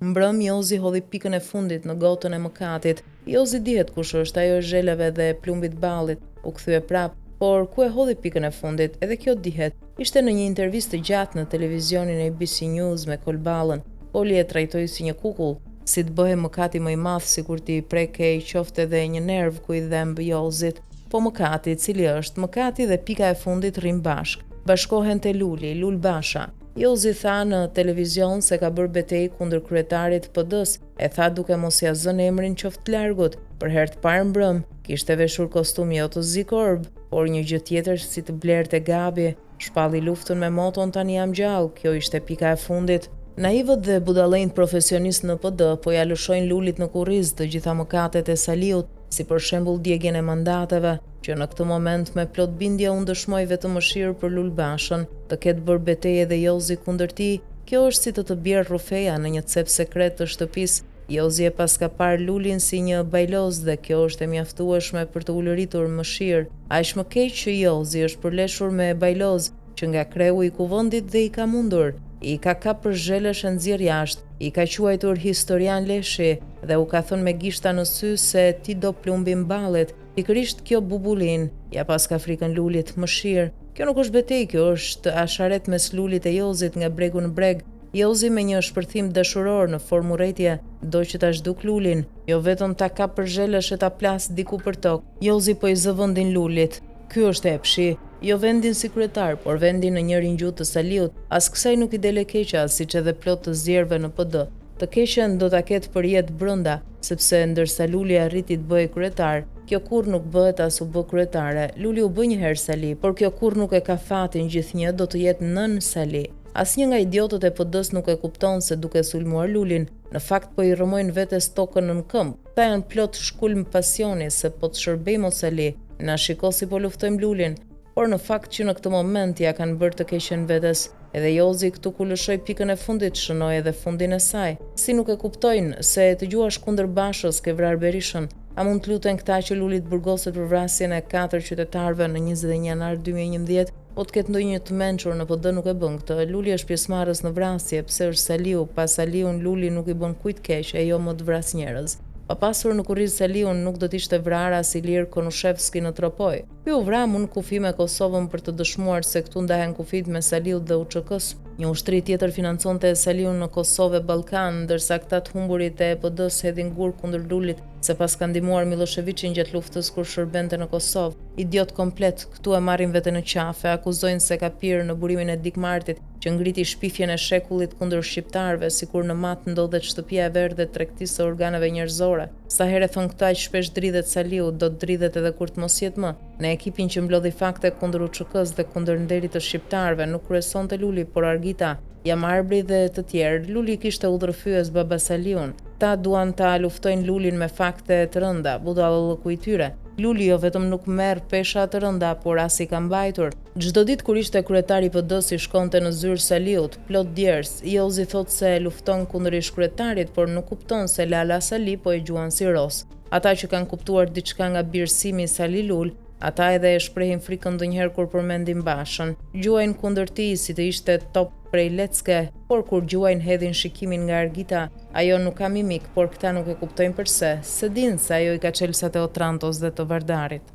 Mbrëm Jozi hodhi pikën e fundit në gotën e mëkatit. Jozi dihet kush është, ajo e zhelave dhe plumbit ballit. U kthye prap, por ku e hodhi pikën e fundit, edhe kjo dihet. Ishte në një intervistë gjatë në televizionin e ABC News me Kolballën. Poli e trajtoi si një kukull, si të bëhe mëkati më i madh sikur t'i prekej qofte edhe një nerv ku i dhemb Jozit. Po mëkati, cili është mëkati dhe pika e fundit rrin bashk. Bashkohen te Luli, Lul Basha. Jozi tha në televizion se ka bërë betejë kundër kryetarit PD-s, e tha duke mos ia zënë emrin qoftë largut. Për herë të parë mbrëm, kishte veshur kostum jo të zikorb, por një gjë tjetër si të blerte gabi. Shpalli luftën me moton tani jam gjallë, kjo ishte pika e fundit. Naivët dhe budallënjt profesionistë në PD po ja lëshojnë Lulit në kurriz të gjitha mëkatet e Saliut, si për shembull djegjen e mandateve, që në këtë moment me plot bindje unë dëshmoj vetëm mëshirë për Lul Bashën, të ketë bërë betejë edhe Jozi kundër tij. Kjo është si të bjerë rrufeja në një cep sekret të shtëpisë. Jozi e paska parë Lulin si një bajloz dhe kjo është e mjaftueshme për të ulëritur mëshirë. Aq më keq që Jozi është përleshur me bajloz që nga kreu i kuvendit dhe i ka mundur. I ka kap për zhelesh e nxjerr jashtë, i ka quajtur historian leshi dhe u ka thënë me gishta në sy se ti do plumbin ballet. Pikërisht kjo bubulin, ja paska frikën Lulit, mëshirë. Kjo nuk është betejë, kjo është asharet mes Lulit e Jozit nga bregu në breg. Jozi me një shpërthim dashuror në formë urrëtie do që ta zhduk Lulin, jo vetëm ta kap për zhelesh e ta plas diku për tokë. Jozi po i zë vendin Lulit. Ky është epshi, jo vendin si kryetar, por vendin në një ringjut të Saliut. As kësaj nuk i dele keqa, siç edhe plot të zgjerëve në PD. Të keqen do ta ketë për jetë brenda, sepse ndërsa Luli arriti të bëhej kryetar, kjo kurrë nuk bëhet as u bë kryetare. Luli u bë një herë Sali, por kjo kurrë nuk e ka fatin gjithnjë do të jetë nën Sali. Asnjë nga idiotët e PD-s nuk e kupton se duke sulmuar Lulin, në fakt po i rrëmojnë vetes tokën nën këmbë. Ta janë plot shkulm pasioni se po të shërbejmë Sali. Na shiko si po luftojmë Lulin, por në fakt që në këtë moment ja kanë bërë të keqen vetes. Edhe Jozi këtu ku lëshoi pikën e fundit shënoi edhe fundin e saj. Si nuk e kuptojnë se të gjuash kundër Bashës ke vrar Berishën, a mund të luten këta që Luli të burgoset për vrasjen e 4 qytetarëve në 21 janar 2011, po të ketë ndonjë të mençur në PD nuk e bën këtë. Luli është pjesëmarrës në vrasje, pse është Saliu, pas Saliun Luli nuk i bën kujt keq, e jo më të vras njerëz. Pa pasur në kurriz Saliun nuk do të ishte vrarë as Ilir Konushevski në Tropoj. Ky u vra në kufi me Kosovën për të dëshmuar se këtu ndahen kufit me Saliut dhe UÇK-s. Një ushtri tjetër financonte Saliun në Kosovë e Ballkan, ndërsa këta të humburit e PD-s hedhin gur kundër Lulit se pas ka ndihmuar Miloševićin gjatë luftës kur shërbente në Kosovë. Idiot komplet, këtu e marrin veten në qafe, akuzojnë se ka pirë në burimin e Dikmartit, që ngriti shpifjen e shekullit kundër shqiptarëve, sikur në mat ndodhet shtëpia e verdhë e tregtisë së organeve njerëzore. Sa herë thon këta që shpesh dridhet Saliu, do të dridhet edhe kur të mos jetë më. Në ekipin që mblodhi fakte kundër UÇK-s dhe kundër nderit të shqiptarëve nuk kryesonte Luli, por Argita, Jamarbri dhe të tjerë. Luli kishte udhërfyes baba Saliun. Ta duan ta luftojnë Lulin me fakte të rënda, budallëku i tyre. Luli jo vetëm nuk merr pesha të rënda, por as i ka mbajtur. Çdo ditë kur ishte kryetari i PD-s i shkonte në zyrë Saliut, plot djers. Jozi thot se lufton kundër ish-kryetarit, por nuk kupton se Lala Sali po e gjuan si ros. Ata që kanë kuptuar diçka nga birësimi Sali Lul, ata edhe e shprehin frikën ndonjëherë kur përmendin Bashën. Gjuajnë kundër tij si të ishte top prej lecke, por kur gjuajnë hedhin shikimin nga Argita. Ajo nuk ka mimik, por këta nuk e kuptojnë përse. Se din se ajo i ka çelsat e Otrantos dhe të Vardarit.